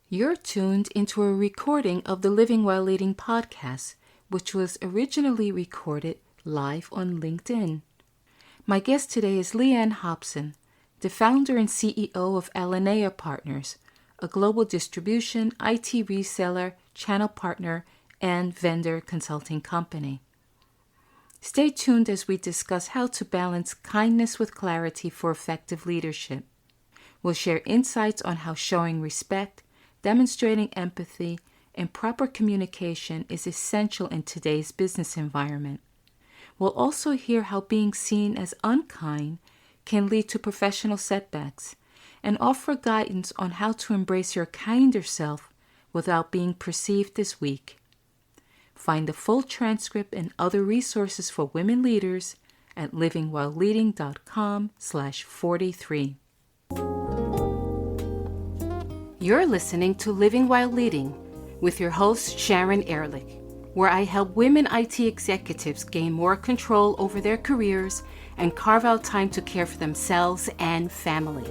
You're tuned into a recording of the Living While Leading podcast, which was originally recorded live on LinkedIn. My guest today is Leahanne Hobson, the founder and CEO of Alinea Partners, a global distribution, IT reseller, channel partner, and vendor consulting company. Stay tuned as we discuss how to balance kindness with clarity for effective leadership. We'll share insights on how showing respect, demonstrating empathy, and proper communication is essential in today's business environment. We'll also hear how being seen as unkind can lead to professional setbacks and offer guidance on how to embrace your kinder self without being perceived as weak. Find the full transcript and other resources for women leaders at livingwhileleading.com/43. You're listening to Living While Leading with your host, Sharon Ehrlich, where I help women IT executives gain more control over their careers and carve out time to care for themselves and family.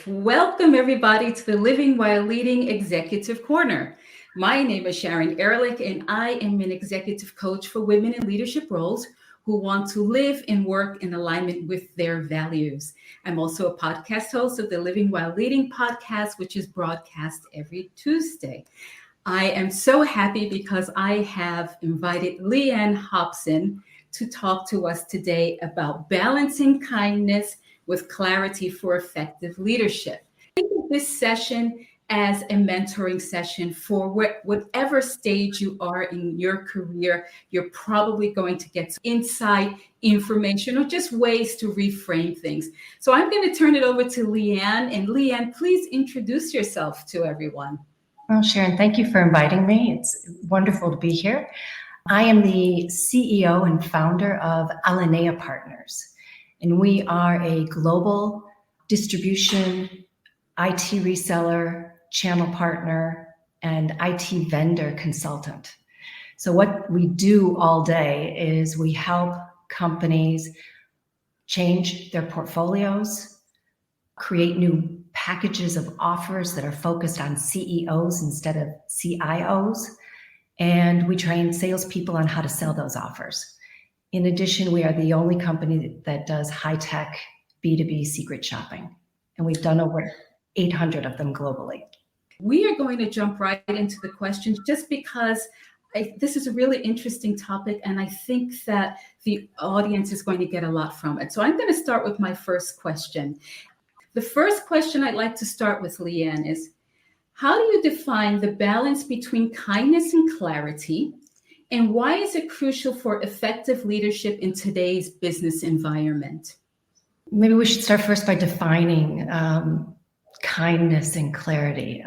Welcome, everybody, to the Living While Leading Executive Corner. My name is Sharon Ehrlich, and I am an executive coach for women in leadership roles who want to live and work in alignment with their values. I'm also a podcast host of the Living While Leading podcast, which is broadcast every Tuesday. I am so happy because I have invited Leahanne Hobson to talk to us today about balancing kindness with clarity for effective leadership. Think of this session as a mentoring session for whatever stage you are in your career. You're probably going to get some insight, information, or just ways to reframe things. So I'm going to turn it over to Leahanne. And Leahanne, please introduce yourself to everyone. Well, Sharon, thank you for inviting me. It's wonderful to be here. I am the CEO and founder of Alinea Partners, and we are a global distribution, IT reseller, channel partner, and IT vendor consultant. So what we do all day is we help companies change their portfolios, create new packages of offers that are focused on CEOs instead of CIOs, and we train salespeople on how to sell those offers. In addition, we are the only company that does high-tech B2B secret shopping, and we've done over 800 of them globally. We are going to jump right into the questions just because this is a really interesting topic, and I think that the audience is going to get a lot from it. So I'm going to start with my first question. The first question I'd like to start with, Leahanne, is how do you define the balance between kindness and clarity, and why is it crucial for effective leadership in today's business environment? Maybe we should start first by defining kindness and clarity.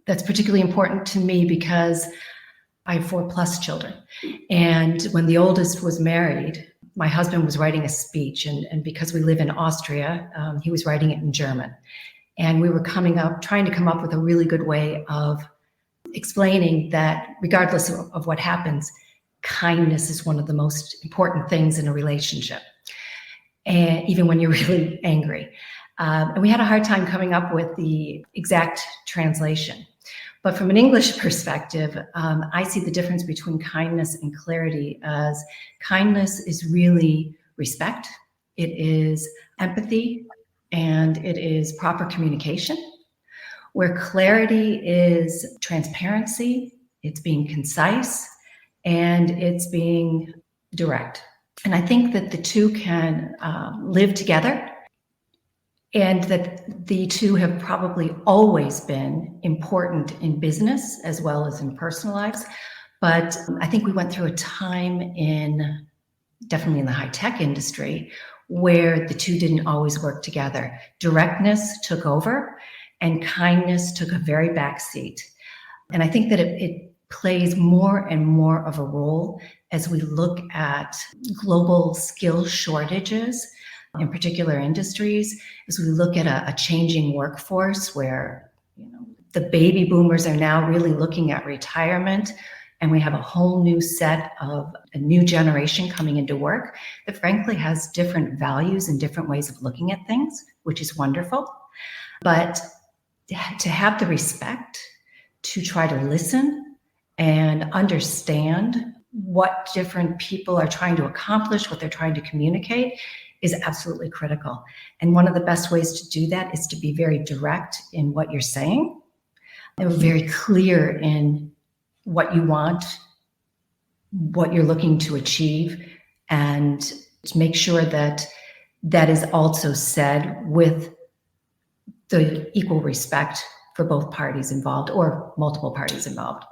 That's particularly important to me because I have 4+ children. And when the oldest was married, my husband was writing a speech. And because we live in Austria, he was writing it in German. And we were trying to come up with a really good way of explaining that regardless of what happens, kindness is one of the most important things in a relationship. And even when you're really angry. And we had a hard time coming up with the exact translation. But from an English perspective, I see the difference between kindness and clarity as kindness is really respect, it is empathy, and it is proper communication, where clarity is transparency, it's being concise, and it's being direct. And I think that the two can live together, and that the two have probably always been important in business as well as in personal lives. But I think we went through a time definitely in the high-tech industry, where the two didn't always work together. Directness took over and kindness took a very back seat. And I think that it plays more and more of a role as we look at global skill shortages in particular industries, as we look at a changing workforce where the baby boomers are now really looking at retirement And we have a whole new set of a new generation coming into work that frankly has different values and different ways of looking at things, which is wonderful. But to have the respect to try to listen and understand what different people are trying to accomplish, what they're trying to communicate, is absolutely critical. And one of the best ways to do that is to be very direct in what you're saying and very clear in what you want, what you're looking to achieve, and to make sure that that is also said with the equal respect for both parties involved or multiple parties involved.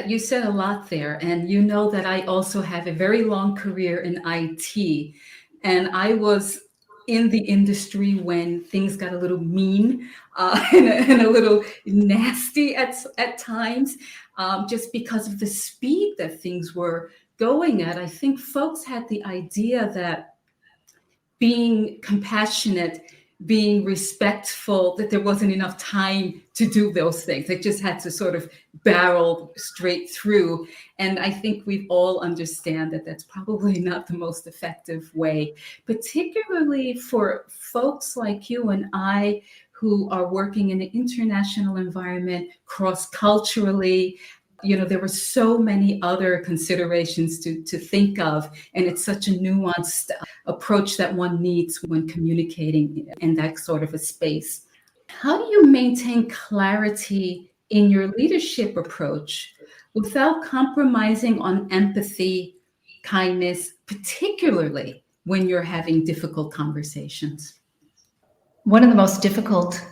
You said a lot there, and you know that I also have a very long career in IT, and I was in the industry when things got a little mean and a little nasty at times, just because of the speed that things were going at. I think folks had the idea that being compassionate, being respectful, that there wasn't enough time to do those things. They just had to sort of barrel straight through. And I think we all understand that that's probably not the most effective way, particularly for folks like you and I who are working in an international environment, cross-culturally. You know, there were so many other considerations to think of, and it's such a nuanced approach that one needs when communicating in that sort of a space. How do you maintain clarity in your leadership approach without compromising on empathy, kindness, particularly when you're having difficult conversations? One of the most difficult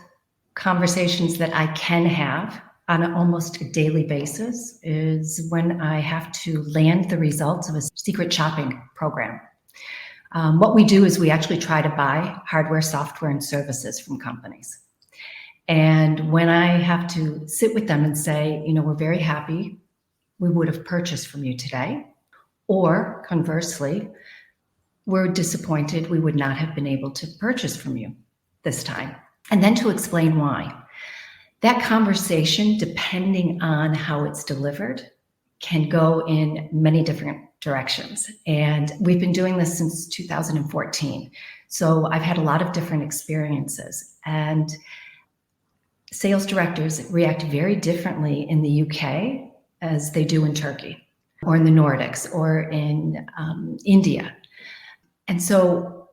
conversations that I can have on an almost a daily basis is when I have to land the results of a secret shopping program. What we do is we actually try to buy hardware, software, and services from companies. And when I have to sit with them and say, you know, we're very happy we would have purchased from you today, or conversely, we're disappointed we would not have been able to purchase from you this time, and then to explain why. That conversation, depending on how it's delivered, can go in many different directions. And we've been doing this since 2014. So I've had a lot of different experiences. And sales directors react very differently in the UK as they do in Turkey, or in the Nordics, or in India. And so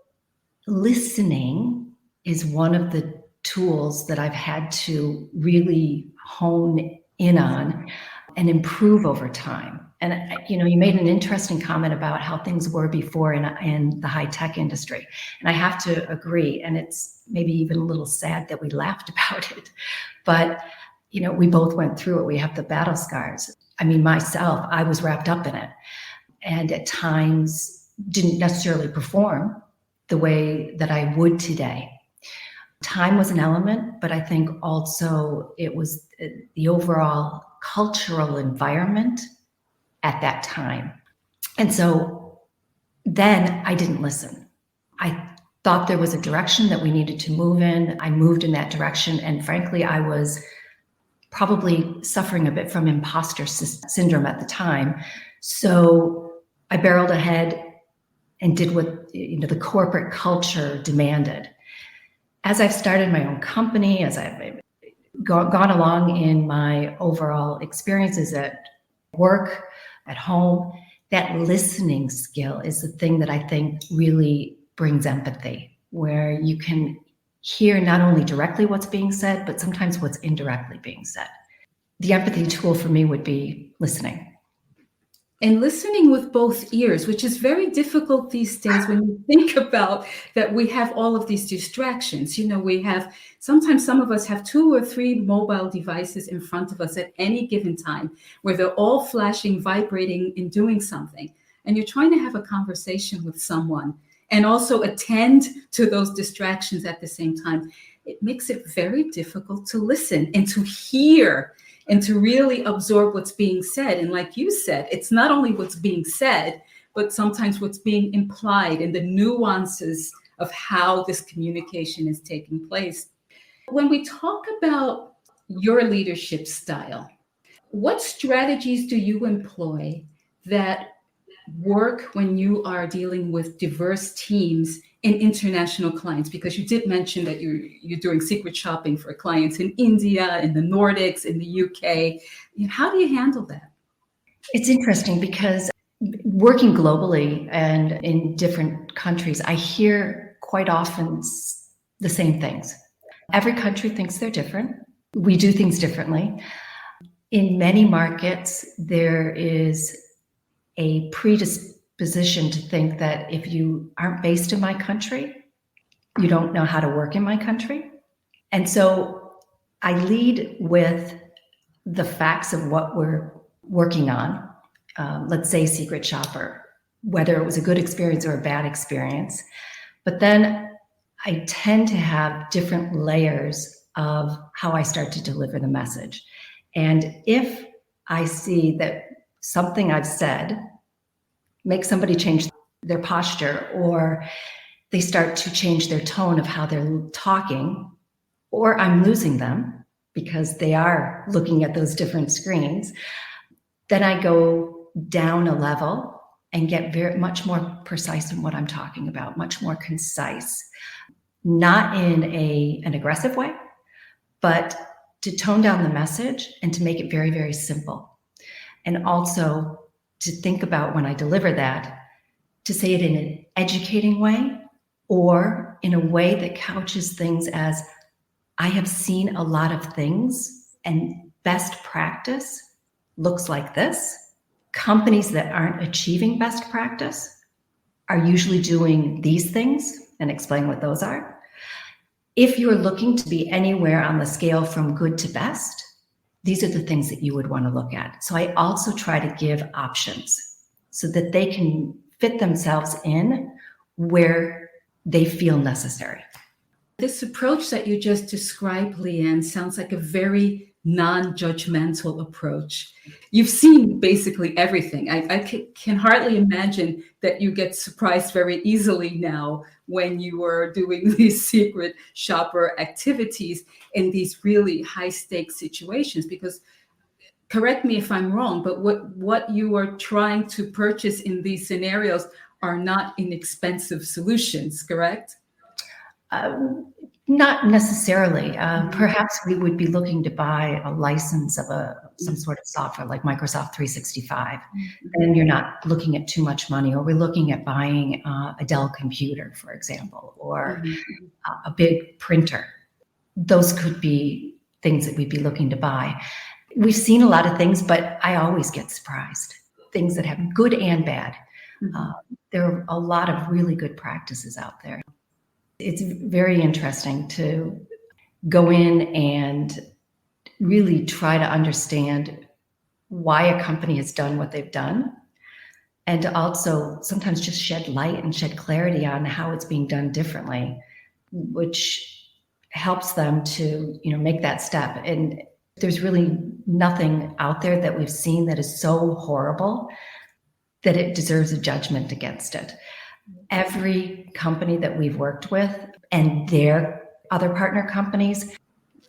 listening is one of the tools that I've had to really hone in on and improve over time. And you know, you made an interesting comment about how things were before in the high-tech industry. And I have to agree, and it's maybe even a little sad that we laughed about it. But you know, we both went through it. We have the battle scars. I mean, myself, I was wrapped up in it, and at times didn't necessarily perform the way that I would today. Time was an element, but I think also it was the overall cultural environment at that time. And so then I didn't listen. I thought there was a direction that we needed to move in. I moved in that direction. And frankly, I was probably suffering a bit from imposter syndrome at the time. So I barreled ahead and did what, you know, the corporate culture demanded. As I've started my own company, as I've gone along in my overall experiences at work, at home, that listening skill is the thing that I think really brings empathy, where you can hear not only directly what's being said, but sometimes what's indirectly being said. The empathy tool for me would be listening. And listening with both ears, which is very difficult these days when you think about that we have all of these distractions. You know, we have, sometimes some of us have 2 or 3 mobile devices in front of us at any given time, where they're all flashing, vibrating, and doing something. And you're trying to have a conversation with someone and also attend to those distractions at the same time. It makes it very difficult to listen and to hear and to really absorb what's being said. And like you said, it's not only what's being said, but sometimes what's being implied and the nuances of how this communication is taking place. When we talk about your leadership style, What strategies do you employ that work when you are dealing with diverse teams and international clients? Because you did mention that you're doing secret shopping for clients in India, in the Nordics, in the UK. How do you handle that? It's interesting because working globally and in different countries, I hear quite often the same things. Every country thinks they're different. We do things differently. In many markets, there is a predisposition to think that if you aren't based in my country, you don't know how to work in my country. And so I lead with the facts of what we're working on. Let's say Secret Shopper, whether it was a good experience or a bad experience. But then I tend to have different layers of how I start to deliver the message. And if I see that something I've said makes somebody change their posture, or they start to change their tone of how they're talking, or I'm losing them because they are looking at those different screens, then I go down a level and get much more precise in what I'm talking about, much more concise, not in an aggressive way, but to tone down the message and to make it very, very simple. And also to think about when I deliver that, to say it in an educating way or in a way that couches things as, I have seen a lot of things and best practice looks like this. Companies that aren't achieving best practice are usually doing these things, and explain what those are. If you're looking to be anywhere on the scale from good to best, these are the things that you would want to look at. So I also try to give options so that they can fit themselves in where they feel necessary. This approach that you just described, Leanne, sounds like a very non-judgmental approach. You've seen basically everything. I can hardly imagine that you get surprised very easily now when you are doing these secret shopper activities in these really high-stakes situations. Because, correct me if I'm wrong, but what you are trying to purchase in these scenarios are not inexpensive solutions, correct? Not necessarily. Perhaps we would be looking to buy a license of some sort of software like Microsoft 365, and you're not looking at too much money. Or we're looking at buying a Dell computer, for example, or a big printer. Those could be things that we'd be looking to buy. We've seen a lot of things, but I always get surprised. Things that have good and bad. There are a lot of really good practices out there. It's very interesting to go in and really try to understand why a company has done what they've done, and to also sometimes just shed light and shed clarity on how it's being done differently, which helps them to, make that step. And there's really nothing out there that we've seen that is so horrible that it deserves a judgment against it. Every company that we've worked with and their other partner companies,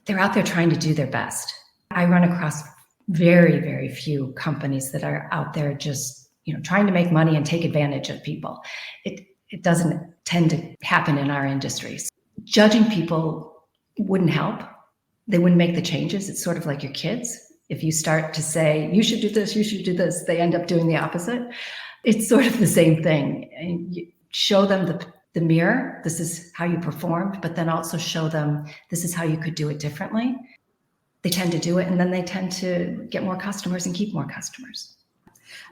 they're out there trying to do their best. I run across very, very few companies that are out there just, trying to make money and take advantage of people. It doesn't tend to happen in our industries. Judging people wouldn't help. They wouldn't make the changes. It's sort of like your kids. If you start to say, you should do this, you should do this, they end up doing the opposite. It's sort of the same thing. And you show them the mirror. This is how you performed, but then also show them this is how you could do it differently. They tend to do it, and then they tend to get more customers and keep more customers.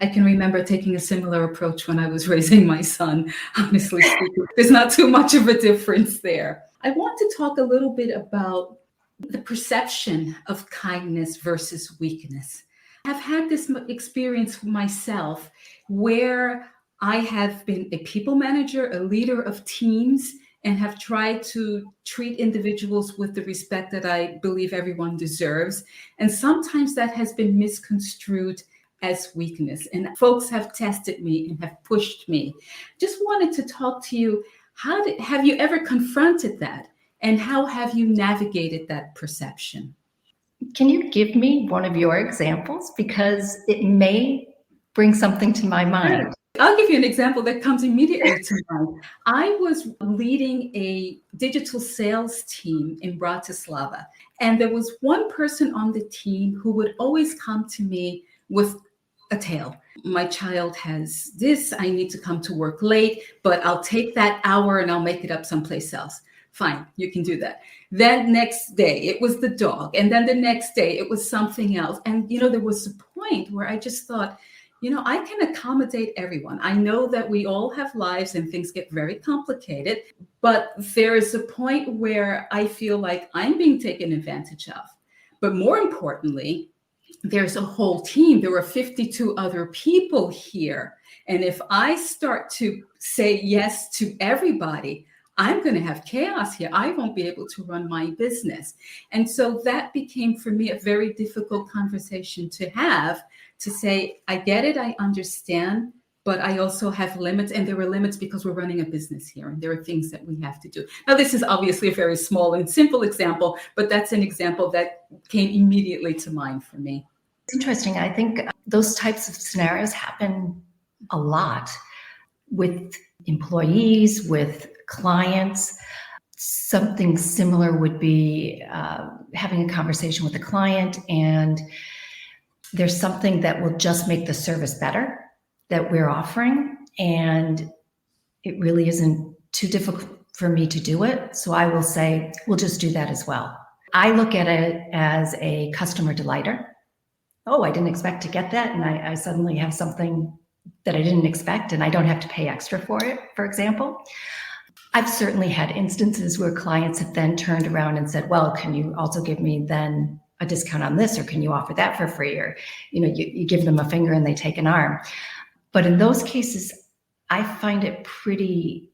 I can remember taking a similar approach when I was raising my son. Honestly speaking, there's not too much of a difference there. I want to talk a little bit about the perception of kindness versus weakness. I've had this experience myself where I have been a people manager, a leader of teams, and have tried to treat individuals with the respect that I believe everyone deserves. And sometimes that has been misconstrued as weakness. And folks have tested me and have pushed me. Just wanted to talk to you. Have you ever confronted that? And how have you navigated that perception? Can you give me one of your examples? Because it may bring something to my mind. I'll give you an example that comes immediately to mind. I was leading a digital sales team in Bratislava, and there was one person on the team who would always come to me with a tale. My child has this, I need to come to work late, but I'll take that hour and I'll make it up someplace else. Fine, you can do that. Then next day it was the dog, and then the next day it was something else. And there was a point where I just thought, I can accommodate everyone. I know that we all have lives and things get very complicated, but there is a point where I feel like I'm being taken advantage of. But more importantly, there's a whole team. There are 52 other people here. And if I start to say yes to everybody, I'm going to have chaos here. I won't be able to run my business. And so that became for me a very difficult conversation to have, to say, I get it, I understand, but I also have limits. And there are limits because we're running a business here and there are things that we have to do. Now, this is obviously a very small and simple example, but that's an example that came immediately to mind for me. It's interesting. I think those types of scenarios happen a lot with employees, with clients. Something similar would be having a conversation with a client, and there's something that will just make the service better that we're offering, and it really isn't too difficult for me to do it. So I will say, we'll just do that as well. I look at it as a customer delighter. Oh, I didn't expect to get that, and I suddenly have something that I didn't expect, and I don't have to pay extra for it, for example. I've certainly had instances where clients have then turned around and said, well, can you also give me then a discount on this, or can you offer that for free? Or, you give them a finger and they take an arm. But in those cases, I find it pretty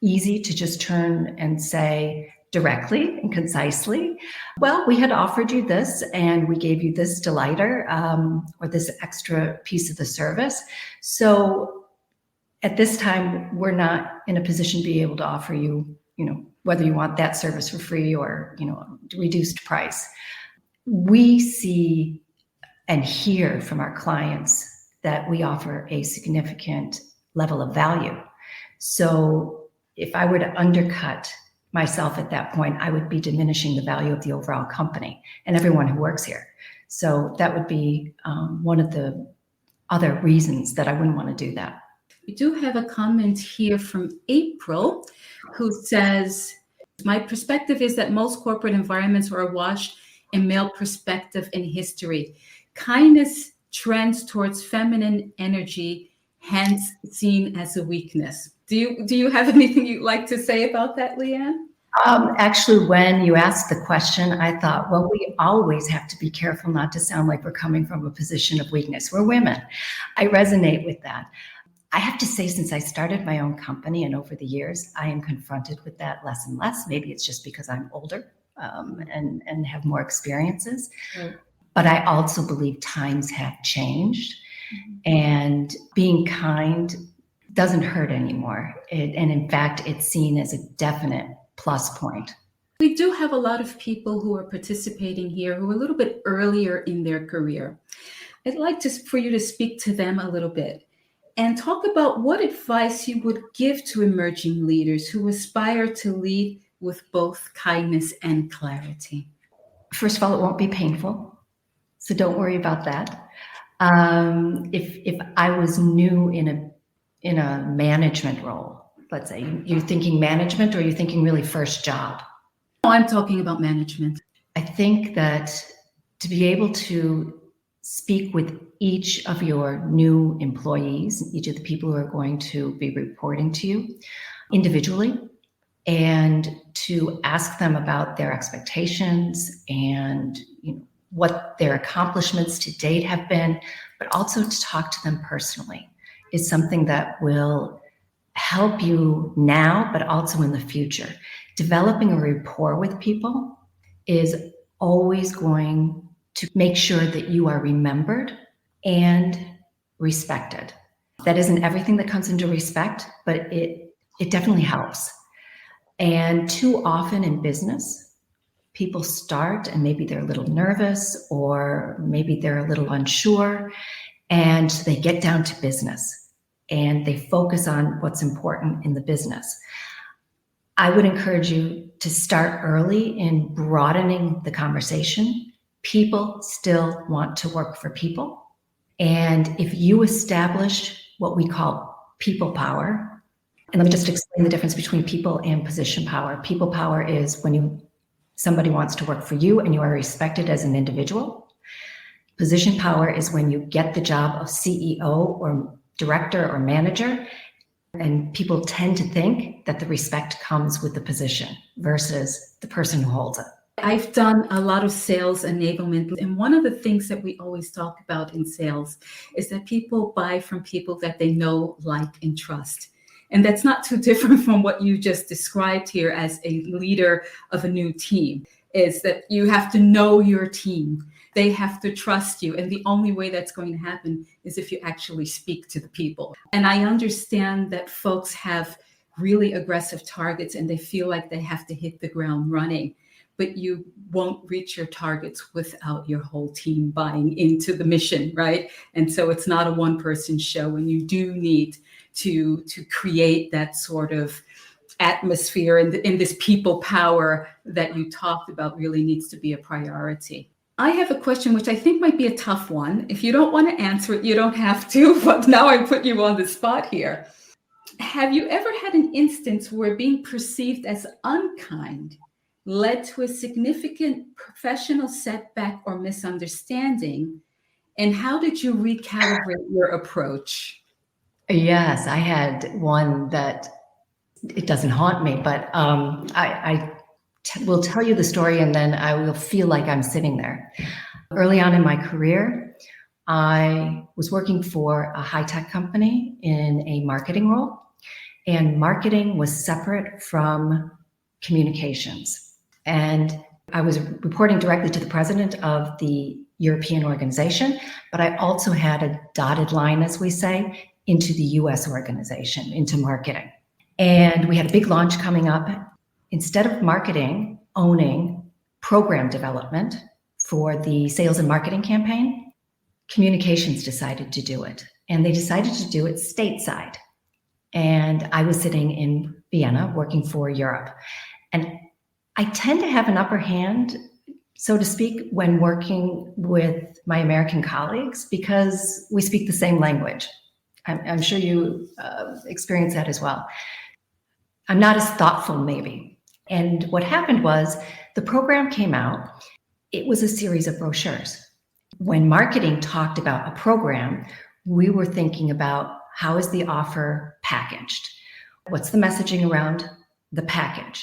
easy to just turn and say directly and concisely, well, we had offered you this and we gave you this delighter or this extra piece of the service. So at this time, we're not in a position to be able to offer you, whether you want that service for free or, reduced price. We see and hear from our clients that we offer a significant level of value. So if I were to undercut myself at that point, I would be diminishing the value of the overall company and everyone who works here. So that would be one of the other reasons that I wouldn't want to do that. We do have a comment here from April who says, my perspective is that most corporate environments are awash in male perspective and history. Kindness trends towards feminine energy, hence seen as a weakness. Do you have anything you'd like to say about that, Leahanne? Actually, when you asked the question, I thought, well, we always have to be careful not to sound like we're coming from a position of weakness. We're women. I resonate with that. I have to say, since I started my own company and over the years, I am confronted with that less and less. Maybe it's just because I'm older and have more experiences. Right. But I also believe times have changed, and being kind doesn't hurt anymore. And in fact, it's seen as a definite plus point. We do have a lot of people who are participating here who are a little bit earlier in their career. I'd like for you to speak to them a little bit and talk about what advice you would give to emerging leaders who aspire to lead with both kindness and clarity. First of all, it won't be painful, so don't worry about that. If I was new in a management role, let's say, you're thinking management, or you're thinking really first job? Oh, I'm talking about management. I think that to be able to speak with each of your new employees, each of the people who are going to be reporting to you individually, and to ask them about their expectations and what their accomplishments to date have been, but also to talk to them personally, is something that will help you now, but also in the future. Developing a rapport with people is always going to make sure that you are remembered and respected. That isn't everything that comes into respect, but it definitely helps. And too often in business, People start and maybe they're a little nervous or maybe they're a little unsure, and they get down to business and they focus on what's important in the business. I would encourage you to start early in broadening the conversation. People still want to work for people. And if you establish what we call people power, and let me just explain the difference between people and position power. People power is when somebody wants to work for you and you are respected as an individual. Position power is when you get the job of CEO or director or manager, and people tend to think that the respect comes with the position versus the person who holds it. I've done a lot of sales enablement, and one of the things that we always talk about in sales is that people buy from people that they know, like, and trust. And that's not too different from what you just described here as a leader of a new team, is that you have to know your team. They have to trust you. And the only way that's going to happen is if you actually speak to the people. And I understand that folks have really aggressive targets and they feel like they have to hit the ground running. But you won't reach your targets without your whole team buying into the mission, right? And so it's not a one-person show, and you do need to create that sort of atmosphere, and this people power that you talked about really needs to be a priority. I have a question which I think might be a tough one. If you don't want to answer it, you don't have to, but now I put you on the spot here. Have you ever had an instance where being perceived as unkind led to a significant professional setback or misunderstanding? And how did you recalibrate your approach? Yes, I had one that it doesn't haunt me, but I will tell you the story and then I will feel like I'm sitting there. Early on in my career, I was working for a high-tech company in a marketing role, and marketing was separate from communications. And I was reporting directly to the president of the European organization, but I also had a dotted line, as we say, into the US organization, into marketing. And we had a big launch coming up. Instead of marketing owning program development for the sales and marketing campaign, communications decided to do it. And they decided to do it stateside. And I was sitting in Vienna working for Europe. And I tend to have an upper hand, so to speak, when working with my American colleagues because we speak the same language. I'm sure you experience that as well. I'm not as thoughtful, maybe. And what happened was the program came out. It was a series of brochures. When marketing talked about a program, we were thinking about how is the offer packaged? What's the messaging around the package?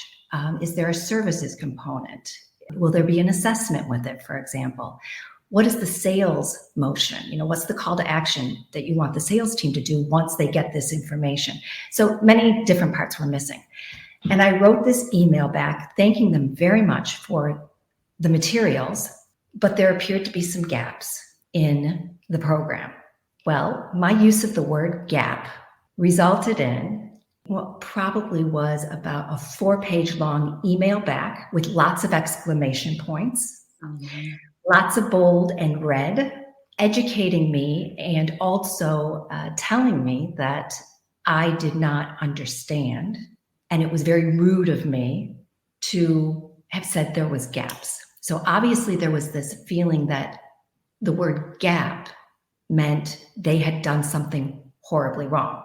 Is there a services component? Will there be an assessment with it, for example? What is the sales motion? What's the call to action that you want the sales team to do once they get this information? So many different parts were missing. And I wrote this email back thanking them very much for the materials, but there appeared to be some gaps in the program. Well, my use of the word gap resulted in what probably was about a 4-page long email back with lots of exclamation points, lots of bold and red, educating me and also telling me that I did not understand. And it was very rude of me to have said there was gaps. So obviously there was this feeling that the word gap meant they had done something horribly wrong.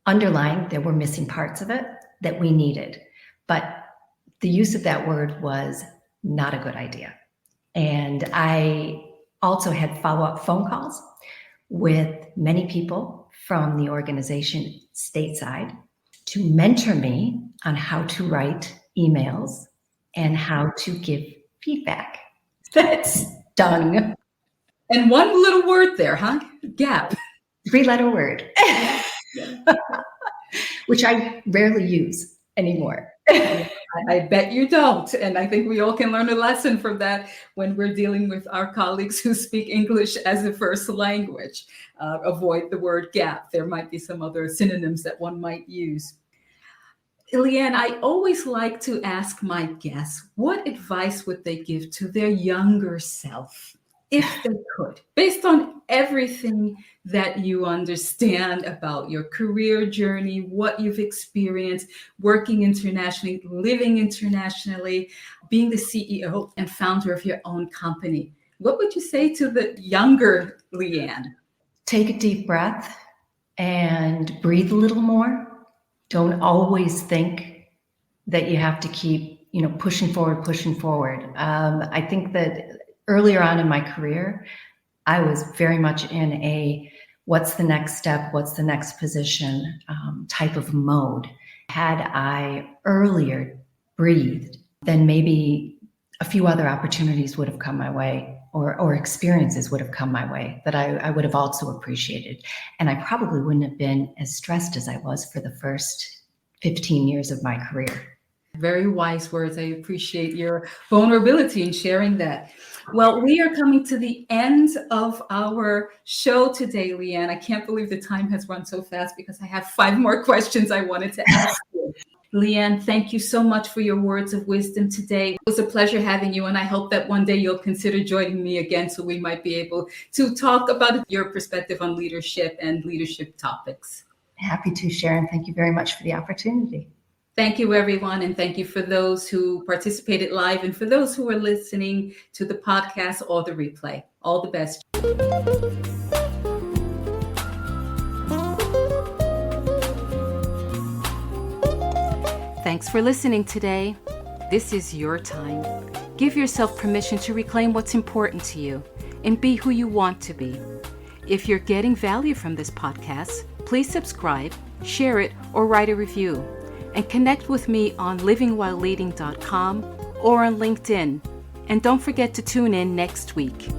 Underlying, there were missing parts of it that we needed. But the use of that word was not a good idea. And I also had follow-up phone calls with many people from the organization stateside to mentor me on how to write emails and how to give feedback. That stung. And one little word there, huh? Gap. 3-letter word. Which I rarely use anymore. I bet you don't. And I think we all can learn a lesson from that when we're dealing with our colleagues who speak English as a first language. Avoid the word gap. There might be some other synonyms that one might use. Leanne, I always like to ask my guests, what advice would they give to their younger self, if they could, based on everything that you understand about your career journey, what you've experienced, working internationally, living internationally, being the CEO and founder of your own company? What would you say to the younger Leanne? Take a deep breath and breathe a little more. Don't always think that you have to keep, pushing forward. I think that earlier on in my career, I was very much in a what's the next step, what's the next position type of mode. Had I earlier breathed, then maybe a few other opportunities would have come my way, or experiences would have come my way that I would have also appreciated. And I probably wouldn't have been as stressed as I was for the first 15 years of my career. Very wise words. I appreciate your vulnerability in sharing that. Well, we are coming to the end of our show today, Leanne. I can't believe the time has run so fast because I have 5 more questions I wanted to ask you. Leanne, thank you so much for your words of wisdom today. It was a pleasure having you, and I hope that one day you'll consider joining me again so we might be able to talk about your perspective on leadership and leadership topics. Happy to, Sharon. Thank you very much for the opportunity. Thank you, everyone. And thank you for those who participated live and for those who are listening to the podcast or the replay. All the best. Thanks for listening today. This is your time. Give yourself permission to reclaim what's important to you and be who you want to be. If you're getting value from this podcast, please subscribe, share it, or write a review. And connect with me on livingwhileleading.com or on LinkedIn. And don't forget to tune in next week.